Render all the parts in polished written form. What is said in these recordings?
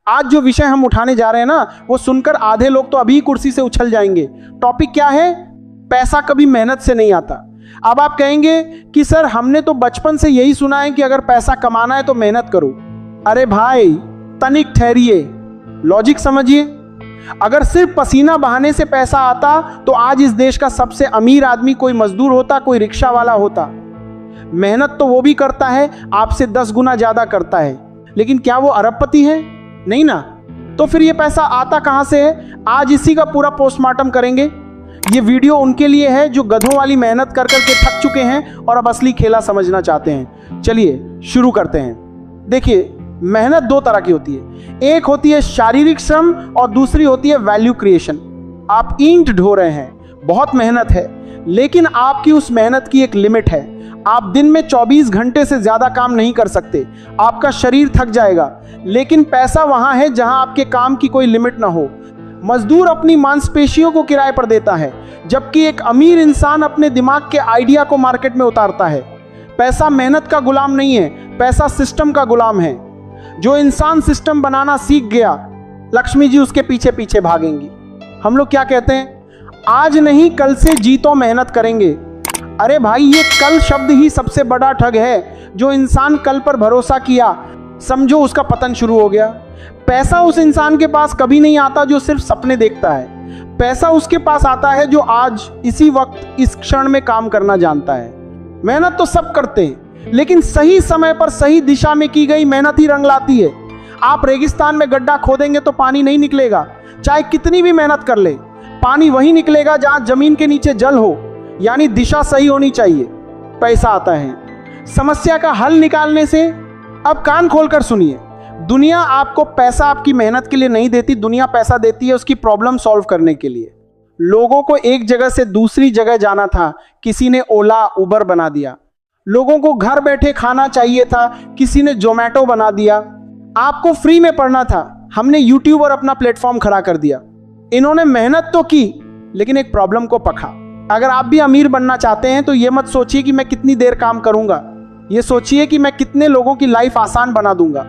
आज जो विषय हम उठाने जा रहे हैं ना, वो सुनकर आधे लोग तो अभी कुर्सी से उछल जाएंगे। टॉपिक क्या है? पैसा कभी मेहनत से नहीं आता। अब आप कहेंगे कि सर हमने तो बचपन से यही सुना है कि अगर पैसा कमाना है तो मेहनत करो। अरे भाई तनिक ठहरिए, लॉजिक समझिए। अगर सिर्फ पसीना बहाने से पैसा आता तो आज इस देश का सबसे अमीर आदमी कोई मजदूर होता, कोई रिक्शा वाला होता। मेहनत तो वो भी करता है, आपसे 10 गुना ज्यादा करता है, लेकिन क्या वो अरबपति है? नहीं ना। तो फिर ये पैसा आता कहां से है? आज इसी का पूरा पोस्टमार्टम करेंगे। ये वीडियो उनके लिए है जो गधों वाली मेहनत कर करके थक चुके हैं और अब असली खेला समझना चाहते हैं। चलिए शुरू करते हैं। देखिए, मेहनत दो तरह की होती है। एक होती है शारीरिक श्रम और दूसरी होती है वैल्यू क्रिएशन। आप ईंट ढो रहे हैं, बहुत मेहनत है, लेकिन आपकी उस मेहनत की एक लिमिट है। आप दिन में 24 घंटे से ज्यादा काम नहीं कर सकते, आपका शरीर थक जाएगा। लेकिन पैसा वहां है जहां आपके काम की कोई लिमिट ना हो। मजदूर अपनी मांसपेशियों को किराए पर देता है, जबकि एक अमीर इंसान अपने दिमाग के आइडिया को मार्केट में उतारता है। पैसा मेहनत का गुलाम नहीं है, पैसा सिस्टम का गुलाम है। जो इंसान सिस्टम बनाना सीख गया, लक्ष्मी जी उसके पीछे पीछे भागेंगी। हम लोग क्या कहते हैं? आज नहीं कल से जी तो मेहनत करेंगे। अरे भाई, ये कल शब्द ही सबसे बड़ा ठग है। जो इंसान कल पर भरोसा किया, समझो उसका पतन शुरू हो गया। पैसा उस इंसान के पास कभी नहीं आता जो सिर्फ सपने देखता है। पैसा उसके पास आता है जो आज इसी वक्त इस क्षण में काम करना जानता है। मेहनत तो सब करते हैं, लेकिन सही समय पर सही दिशा में की गई मेहनत ही रंग लाती है। आप रेगिस्तान में गड्ढा खोदेंगे तो पानी नहीं निकलेगा, चाहे कितनी भी मेहनत कर ले। पानी वही निकलेगा जहां जमीन के नीचे जल हो, यानी दिशा सही होनी चाहिए। पैसा आता है समस्या का हल निकालने से। अब कान खोलकर सुनिए, दुनिया आपको पैसा आपकी मेहनत के लिए नहीं देती, दुनिया पैसा देती है उसकी प्रॉब्लम सॉल्व करने के लिए। लोगों को एक जगह से दूसरी जगह जाना था, किसी ने ओला उबर बना दिया। लोगों को घर बैठे खाना चाहिए था, किसी ने जोमैटो बना दिया। आपको फ्री में पढ़ना था, हमने यूट्यूब और अपना प्लेटफॉर्म खड़ा कर दिया। इन्होंने मेहनत तो की, लेकिन एक प्रॉब्लम को पका। अगर आप भी अमीर बनना चाहते हैं तो ये मत सोचिए कि मैं कितनी देर काम करूंगा, ये सोचिए कि मैं कितने लोगों की लाइफ आसान बना दूंगा।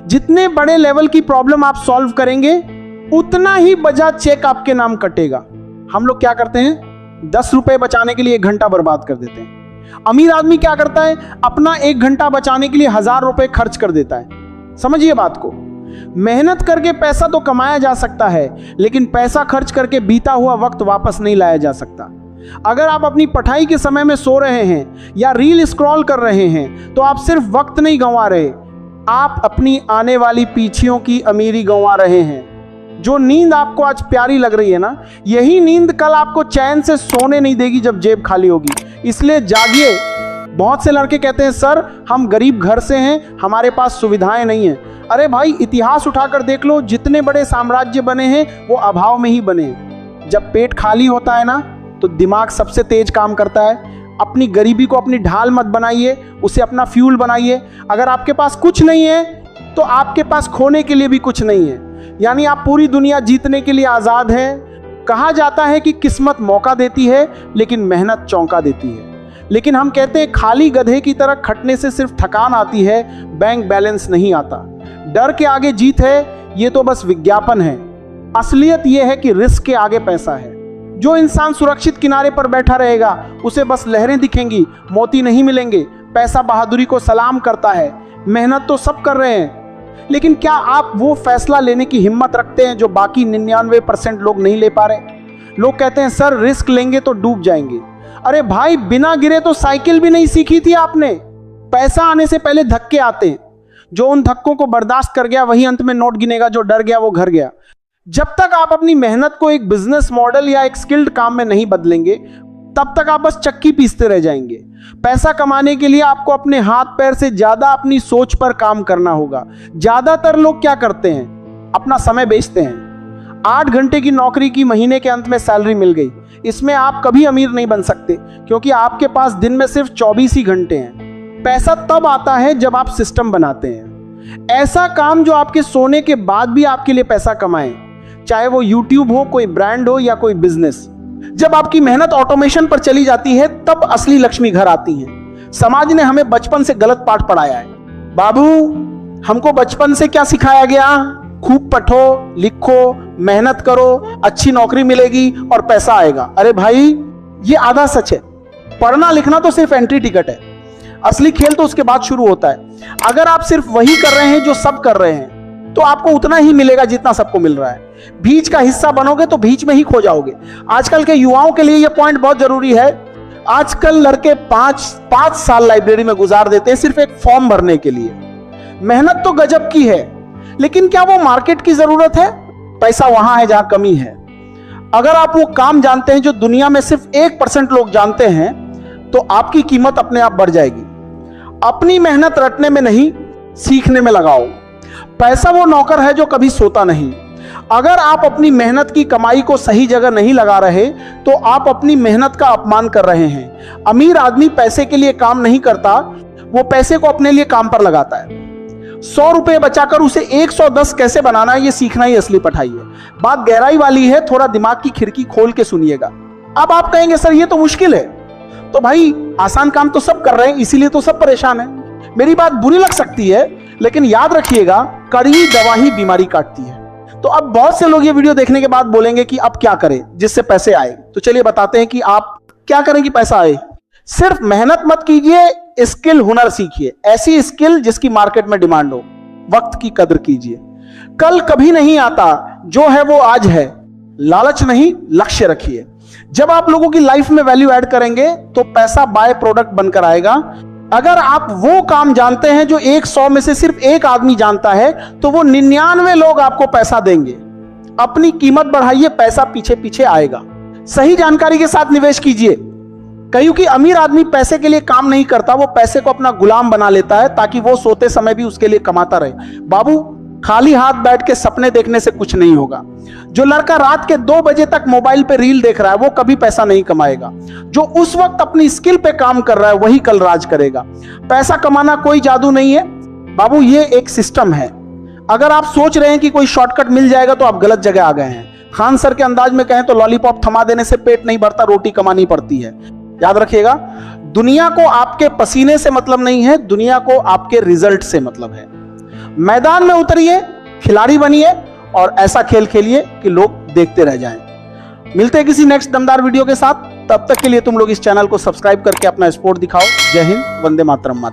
जितने बड़े लेवल की प्रॉब्लम आप सॉल्व करेंगे, उतना ही बजाज चेक आपके नाम कटेगा। हम लोग क्या करते हैं? 10 रुपए बचाने के लिए 1 घंटा बर्बाद कर देते हैं। अमीर आदमी क्या करता है? अपना 1 घंटा बचाने के लिए 1000 रुपए खर्च कर देता है। समझिए बात को। मेहनत करके पैसा तो कमाया जा सकता है, लेकिन पैसा खर्च करके बीता हुआ वक्त वापस नहीं लाया जा सकता। अगर आप अपनी पढ़ाई के समय में सो रहे हैं या रील स्क्रॉल कर रहे हैं, तो आप सिर्फ वक्त नहीं गंवा रहे, आप अपनी आने वाली पीढ़ियों की अमीरी गंवा रहे हैं। जो नींद आपको आज प्यारी लग रही है ना, यही नींद कल आपको चैन से सोने नहीं देगी जब जेब खाली होगी। इसलिए जागिए। बहुत से लड़के कहते हैं सर हम गरीब घर से हैं, हमारे पास सुविधाएं नहीं हैं। अरे भाई, इतिहास उठाकर देख लो, जितने बड़े साम्राज्य बने हैं वो अभाव में ही बने। जब पेट खाली होता है ना, तो दिमाग सबसे तेज काम करता है। अपनी गरीबी को अपनी ढाल मत बनाइए, उसे अपना फ्यूल बनाइए। अगर आपके पास कुछ नहीं है तो आपके पास खोने के लिए भी कुछ नहीं है, यानी आप पूरी दुनिया जीतने के लिए आज़ाद हैं। कहा जाता है कि किस्मत मौका देती है, लेकिन मेहनत चौंका देती है। लेकिन हम कहते हैं खाली गधे की तरह खटने से सिर्फ थकान आती है, बैंक बैलेंस नहीं आता। डर के आगे जीत है, ये तो बस विज्ञापन है। असलियत यह है कि रिस्क के आगे पैसा है। जो इंसान सुरक्षित किनारे पर बैठा रहेगा, उसे बस लहरें दिखेंगी, मोती नहीं मिलेंगे। पैसा बहादुरी को सलाम करता है। मेहनत तो सब कर रहे हैं, लेकिन क्या आप वो फैसला लेने की हिम्मत रखते हैं जो बाकी 99% लोग नहीं ले पा रहे? लोग कहते हैं सर रिस्क लेंगे तो डूब जाएंगे। अरे भाई, बिना गिरे तो साइकिल भी नहीं सीखी थी आपने। पैसा आने से पहले धक्के आते हैं। जो उन धक्कों को बर्दाश्त कर गया वही अंत में नोट गिनेगा, जो डर गया वो घर गया। जब तक आप अपनी मेहनत को एक बिजनेस मॉडल या एक स्किल्ड काम में नहीं बदलेंगे, तब तक आप बस चक्की पीसते रह जाएंगे। पैसा कमाने के लिए आपको अपने हाथ पैर से ज्यादा अपनी सोच पर काम करना होगा। ज्यादातर लोग क्या करते हैं? अपना समय बेचते हैं। 8 घंटे की नौकरी की महीने के अंत में सैलरी मिल गई, इसमें आप कभी अमीर नहीं बन सकते, क्योंकि आपके पास दिन में सिर्फ 24 ही घंटे हैं। पैसा तब आता है जब आप सिस्टम बनाते हैं, ऐसा काम जो आपके सोने के बाद भी आपके लिए पैसा कमाए, चाहे वो यूट्यूब हो, कोई ब्रांड हो या कोई बिजनेस। जब आपकी मेहनत ऑटोमेशन पर चली जाती है, तब असली लक्ष्मी घर आती है। समाज ने हमें बचपन से गलत पाठ पढ़ाया है। बाबू, हमको बचपन से क्या सिखाया गया? खूब पढ़ो, लिखो, मेहनत करो, अच्छी नौकरी मिलेगी और पैसा आएगा। अरे भाई, ये आधा सच है। पढ़ना लिखना तो सिर्फ एंट्री टिकट है, असली खेल तो उसके बाद शुरू होता है। अगर आप सिर्फ वही कर रहे हैं जो सब कर रहे हैं तो आपको उतना ही मिलेगा जितना सबको मिल रहा है। बीच का हिस्सा बनोगे तो बीच में ही खो जाओगे। आजकल के युवाओं के लिए यह पॉइंट बहुत जरूरी है। आजकल लड़के 5 साल लाइब्रेरी में गुजार देते हैं सिर्फ एक फॉर्म भरने के लिए। मेहनत तो गजब की है, लेकिन क्या वो मार्केट की जरूरत है? पैसा वहां है जहां कमी है। अगर आप वो काम जानते हैं जो दुनिया में सिर्फ 1% लोग जानते हैं तो आपकी कीमत अपने आप बढ़ जाएगी। अपनी मेहनत रटने में नहीं, सीखने में लगाओ। पैसा वो नौकर है जो कभी सोता नहीं। अगर आप अपनी मेहनत की कमाई को सही जगह नहीं लगा रहे तो आप अपनी मेहनत का अपमान कर रहे हैं। अमीर आदमी पैसे के लिए काम नहीं करता, वो पैसे को अपने लिए काम पर लगाता है। 100 रुपए बचाकर उसे 110 कैसे बनाना है, ये सीखना ही असली पढ़ाई है। बात गहराई वाली है, थोड़ा दिमाग की खिड़की खोल के सुनिएगा। अब आप कहेंगे सर ये तो मुश्किल है। तो भाई, आसान काम तो सब कर रहे हैं, इसीलिए तो सब परेशान है। मेरी बात बुरी लग सकती है, लेकिन याद रखिएगा, कड़वी दवा ही बीमारी काटती है। तो अब बहुत से लोग ये वीडियो देखने के बाद बोलेंगे कि अब क्या करें जिससे पैसे आए। तो चलिए बताते हैं कि आप क्या करें कि पैसा आए। सिर्फ मेहनत मत कीजिए, स्किल, हुनर सीखिए। ऐसी स्किल जिसकी मार्केट में डिमांड हो। वक्त की कदर कीजिए। कल कभी नहीं आता, जो है वो आज है। लालच नहीं, लक्ष्य रखिए। जब आप लोगों की लाइफ में वैल्यू ऐड करेंगे तो पैसा बाय प्रोडक्ट बनकर आएगा। अगर आप वो काम जानते हैं जो 100 में से सिर्फ एक आदमी जानता है तो वो 99 लोग आपको पैसा देंगे। अपनी कीमत बढ़ाइए, पैसा पीछे पीछे आएगा। सही जानकारी के साथ निवेश कीजिए। क्योंकि अमीर आदमी पैसे के लिए काम नहीं करता, वो पैसे को अपना गुलाम बना लेता है ताकि वो सोते समय भी उसके लिए कमाता रहे। बाबू, खाली हाथ बैठ के सपने देखने से कुछ नहीं होगा। जो लड़का रात के 2 बजे तक मोबाइल पे रील देख रहा है वो कभी पैसा नहीं कमाएगा। जो उस वक्त अपनी स्किल पे काम कर रहा है वही कल राज करेगा। पैसा कमाना कोई जादू नहीं है बाबू, ये एक सिस्टम है। अगर आप सोच रहे हैं कि कोई शॉर्टकट मिल जाएगा तो आप गलत जगह आ गए हैं। खान सर के अंदाज में कहें तो लॉलीपॉप थमा देने से पेट नहीं भरता, रोटी कमानी पड़ती है। याद रखिएगा, दुनिया को आपके पसीने से मतलब नहीं है, दुनिया को आपके रिजल्ट से मतलब है। मैदान में उतरिए, खिलाड़ी बनिए और ऐसा खेल खेलिए कि लोग देखते रह जाएं। मिलते हैं किसी नेक्स्ट दमदार वीडियो के साथ। तब तक के लिए तुम लोग इस चैनल को सब्सक्राइब करके अपना सपोर्ट दिखाओ। जय हिंद, वंदे मातरम।